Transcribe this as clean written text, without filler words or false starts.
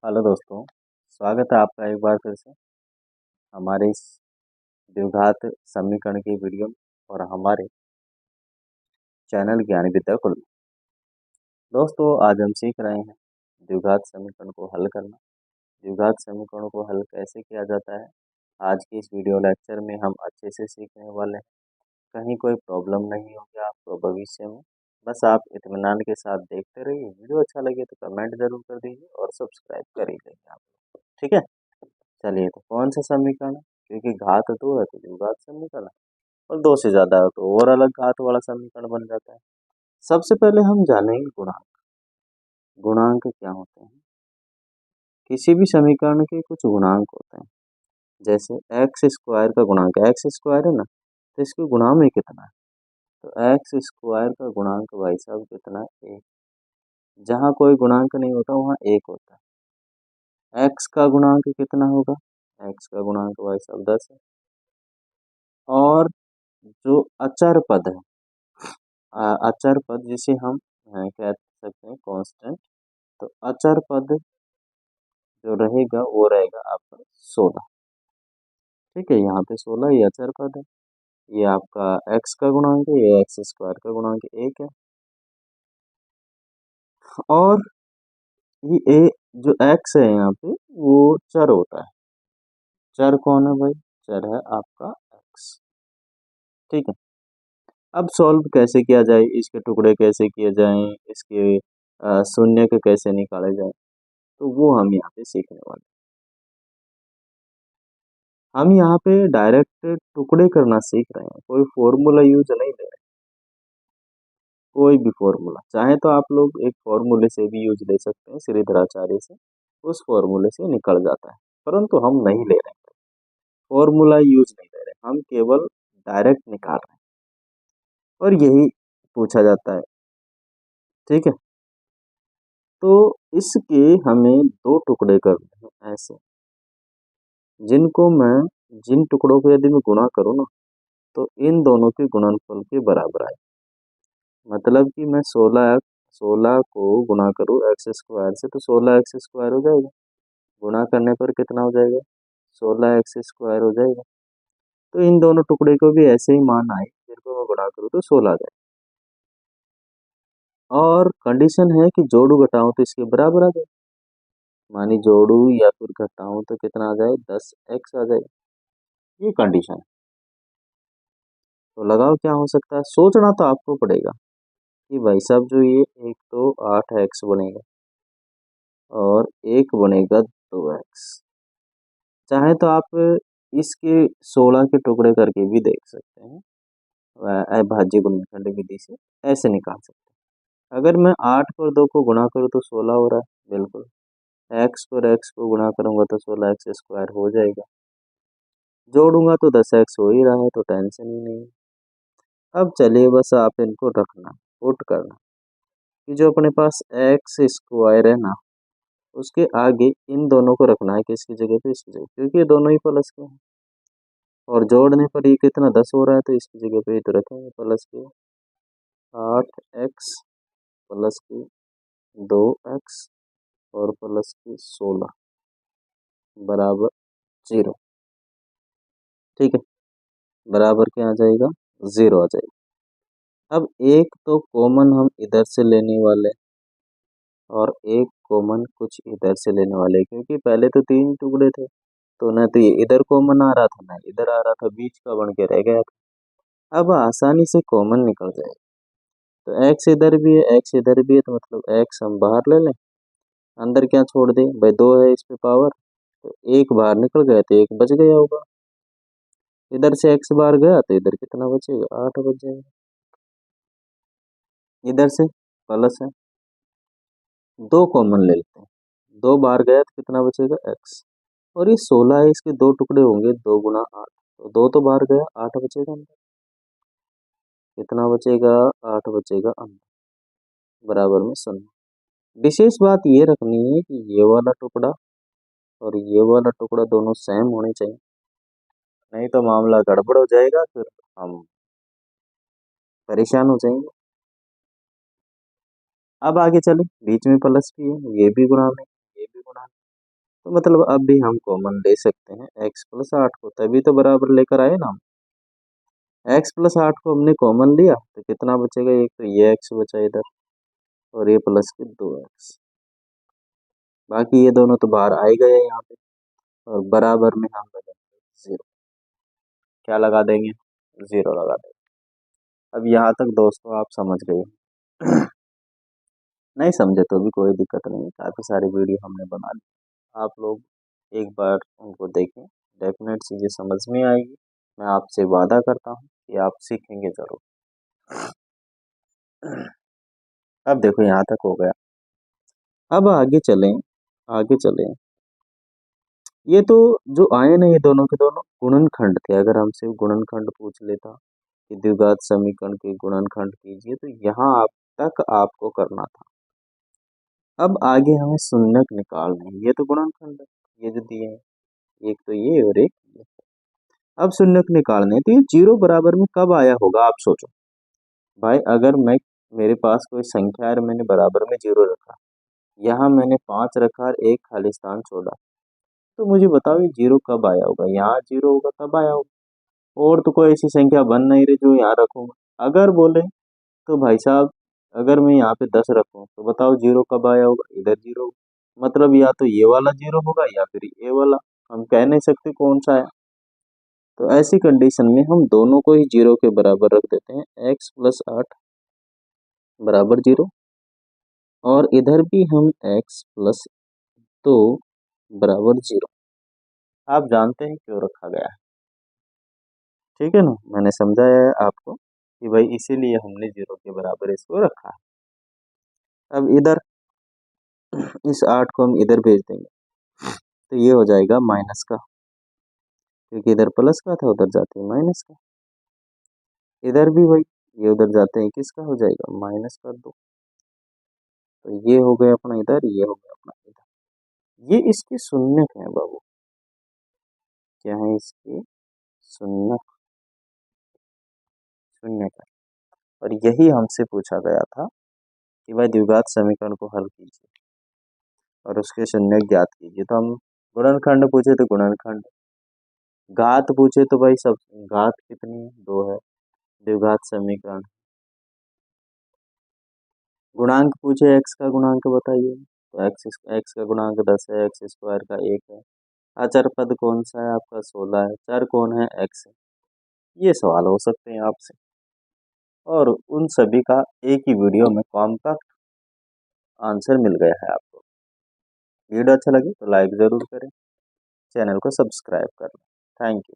Hello दोस्तों। स्वागत है आपका एक बार फिर से हमारे इस द्विघात समीकरण की वीडियो में और हमारे चैनल ज्ञान विद्या कुल में। दोस्तों, आज हम सीख रहे हैं द्विघात समीकरण को हल करना। द्विघात समीकरणों को हल कैसे किया जाता है, आज की इस वीडियो लेक्चर में हम अच्छे से सीखने वाले हैं। कहीं कोई प्रॉब्लम नहीं होगी आपको भविष्य में। बस आप इत्मीनान के साथ देखते रहिए। वीडियो अच्छा लगे तो कमेंट जरूर कर दीजिए और सब्सक्राइब कर ही लीजिए आप लोग। ठीक है, चलिए। तो कौन सा समीकरण है? क्योंकि घात दो है तो द्विघात समीकरण है, और दो से ज्यादा है तो और अलग घात वाला समीकरण बन जाता है। सबसे पहले हम जानेंगे गुणांक। गुणांक क्या होते हैं? किसी भी समीकरण के कुछ गुणांक होते हैं। जैसे एक्स स्क्वायर का गुणांक, एक्स स्क्वायर है ना, तो इसके गुणा में कितना है? तो एक्स स्क्वायर का गुणांक भाई साहब कितना है? एक। जहाँ कोई गुणांक नहीं होता वहाँ एक होता है। एक्स का गुणांक कितना होगा? एक्स का गुणांक भाई साहब 10 है। और जो अचर पद है, अचर पद जिसे हम कह सकते हैं कांस्टेंट, तो अचर पद जो रहेगा वो रहेगा आपका 16। ठीक है, यहाँ पे 16 ये अचर पद है। ये आपका एक्स का गुणांक है, ये एक्स स्क्वायर का गुणांक एक है। और ये जो एक्स है यहाँ पे वो चर होता है। चर कौन है भाई? चर है आपका एक्स। ठीक है, अब सॉल्व कैसे किया जाए, इसके टुकड़े कैसे किए जाएं, इसके शून्य के कैसे निकाले जाए, तो वो हम यहाँ पे सीखने वाले हैं। हम यहाँ पे डायरेक्ट टुकड़े करना सीख रहे हैं, कोई फॉर्मूला यूज नहीं ले रहे। कोई भी फॉर्मूला चाहे तो आप लोग एक फॉर्मूले से भी यूज ले सकते हैं, श्रीधराचार्य से, उस फॉर्मूले से निकल जाता है, परंतु हम नहीं ले रहे हैं। फॉर्मूला यूज नहीं ले रहे, हम केवल डायरेक्ट निकाल रहे हैं और यही पूछा जाता है। ठीक है, तो इसके हमें दो टुकड़े करने हैं ऐसे, जिनको मैं, जिन टुकड़ों को यदि मैं गुणा करूँ ना, तो इन दोनों के गुणनफल के बराबर आए। मतलब कि मैं 16 को गुणा करूँ एक्स स्क्वायर से तो 16 एक्स स्क्वायर हो जाएगा। गुणा करने पर कितना हो जाएगा? 16 एक्स स्क्वायर हो जाएगा। तो इन दोनों टुकड़े को भी ऐसे ही मान आए, जिनको मैं गुणा करूँ तो 16 आ जाए। और कंडीशन है कि जोड़ू घटाऊं तो इसके बराबर आ जाए। मानी जोड़ू या फिर घटाऊं तो कितना आ जाए? 10 एक्स आ जाए। ये कंडीशन है। तो लगाओ क्या हो सकता है, सोचना तो आपको पड़ेगा कि भाई साहब जो ये एक तो 8 एक्स बनेगा और एक बनेगा 2 एक्स। चाहे तो आप इसके 16 के टुकड़े करके भी देख सकते हैं, अभाज्य गुणनखंड विधि से ऐसे निकाल सकते हैं। अगर मैं 8 पर 2 को गुणा करूँ तो 16 हो रहा है, बिल्कुल। एक्स पर एक्स को गुणा करूंगा तो 16 एक्स स्क्वायर हो जाएगा। जोड़ूंगा तो 10 एक्स हो ही रहा है, तो टेंशन ही नहीं है। अब चलिए बस आप इनको रखना, पुट करना कि जो अपने पास एक्स स्क्वायर है ना, उसके आगे इन दोनों को रखना है, किसकी जगह पे? इसकी जगह, क्योंकि ये दोनों ही प्लस के हैं। और जोड़ने पर ये कितना 10 हो रहा है, तो इसकी जगह पे ये तो रखेंगे प्लस के 8 एक्स प्लस के 2 एक्स और प्लस के 16 बराबर 0। ठीक है, बराबर क्या आ जाएगा? 0 आ जाएगा। अब एक तो कॉमन हम इधर से लेने वाले और एक कॉमन कुछ इधर से लेने वाले, क्योंकि पहले तो 3 टुकड़े थे, तो न तो ये इधर कॉमन आ रहा था ना इधर आ रहा था, बीच का बन के रह गया था। अब आसानी से कॉमन निकल जाएगा। तो एक्स इधर भी है, एक्स इधर भी है, तो मतलब एक्स हम बाहर ले लें, अंदर क्या छोड़ दें भाई? 2 है इस पे पावर, तो एक बाहर निकल गया तो एक बच गया होगा। इधर से एक्स बाहर गया तो इधर कितना बचेगा? 8 बच जाएगा। इधर से प्लस है, 2 कॉमन ले लेते हैं, 2 बाहर गया तो कितना बचेगा? एक्स। और ये 16 है, इसके 2 टुकड़े होंगे, 2 गुना 8, तो 2 तो बाहर गया, 8 बचेगा अंदर। कितना बचेगा? 8 बचेगा अंदर, बराबर में 0। विशेष बात ये रखनी है कि ये वाला टुकड़ा और ये वाला टुकड़ा दोनों सेम होने चाहिए, नहीं तो मामला गड़बड़ हो जाएगा, फिर हम परेशान हो जाएंगे। अब आगे चले, बीच में प्लस भी है, ये भी गुणा में, ये भी गुणा में, तो मतलब अब भी हम कॉमन ले सकते हैं x प्लस 8 को, तभी तो बराबर लेकर आए ना हम। x प्लस 8 को हमने कॉमन लिया तो कितना बचेगा, एक तो ये x बचा इधर और ये प्लस के 2x, बाकी ये दोनों तो बाहर आ ही गए यहाँ पे। और बराबर में हम लगाएंगे 0, क्या लगा देंगे, 0 लगा देंगे। अब यहाँ तक दोस्तों आप समझ गए। नहीं समझे तो भी कोई दिक्कत नहीं, काफ़ी सारी वीडियो हमने बना ली, आप लोग एक बार उनको देखें, डेफिनेट चीज़ें समझ में आएगी। मैं आपसे वादा करता हूँ कि आप सीखेंगे ज़रूर। अब देखो यहाँ तक हो गया, अब आगे चलें, आगे चलें। ये तो जो आए ना ये दोनों के दोनों गुणनखंड थे, अगर हमसे गुणनखंड पूछ लेता कि द्विघात समीकरण के गुणनखंड कीजिए, तो यहाँ आप तक आपको करना था। अब आगे हमें शून्यक निकालने हैं, ये तो गुणनखंड है, ये जो दिए हैं, एक तो ये और एक ये। अब शून्यक निकालने हैं, तो ये 0 बराबर में कब आया होगा, आप सोचो भाई। अगर मैं, मेरे पास कोई संख्या है, मैंने बराबर में 0 रखा, यहाँ मैंने 5 रखा और एक खाली स्थान छोड़ा, तो मुझे बताओ ये 0 कब आया होगा, यहाँ 0 होगा तब आया होगा। और तो कोई ऐसी संख्या बन नहीं रही जो यहाँ रखूंगा। अगर बोले तो भाई साहब, अगर मैं यहाँ पे 10 रखूँ तो बताओ 0 कब आया होगा, इधर 0, मतलब या तो ये वाला 0 होगा या फिर ये वाला, हम कह नहीं सकते कौन सा है। तो ऐसी कंडीशन में हम दोनों को ही 0 के बराबर रख देते हैं, x प्लस 8 बराबर 0, और इधर भी हम x प्लस 2 बराबर 0। आप जानते हैं क्यों रखा गया है, ठीक है ना, मैंने समझाया है आपको कि भाई इसीलिए हमने 0 के बराबर इसको रखा है। अब इधर इस 8 को हम इधर भेज देंगे, तो ये हो जाएगा माइनस का, क्योंकि इधर प्लस का था उधर जाते हैं माइनस का। इधर भी भाई ये उधर जाते हैं किसका हो जाएगा, माइनस का 2। तो ये हो गया अपना इधर, ये हो गया अपना इधर। ये इसके शून्यक हैं बाबू, क्या है इसके शून्यक, शून्यक है। और यही हमसे पूछा गया था कि भाई द्विघात समीकरण को हल कीजिए और उसके शून्यक ज्ञात कीजिए। तो हम गुणनखंड पूछे तो गुणनखंड, घात पूछे तो भाई सब, घात कितनी है, 2 है, द्विघात समीकरण। गुणांक पूछे x का गुणांक बताइए, तो x का गुणांक 10 है, x स्क्वायर का 1 है। अचर पद कौन सा है आपका, 16 है। चर कौन है, x है। ये सवाल हो सकते हैं आपसे, और उन सभी का एक ही वीडियो में कॉम्पैक्ट आंसर मिल गया है आपको। वीडियो अच्छा लगे तो लाइक ज़रूर करें, चैनल को सब्सक्राइब कर लें। Thank you.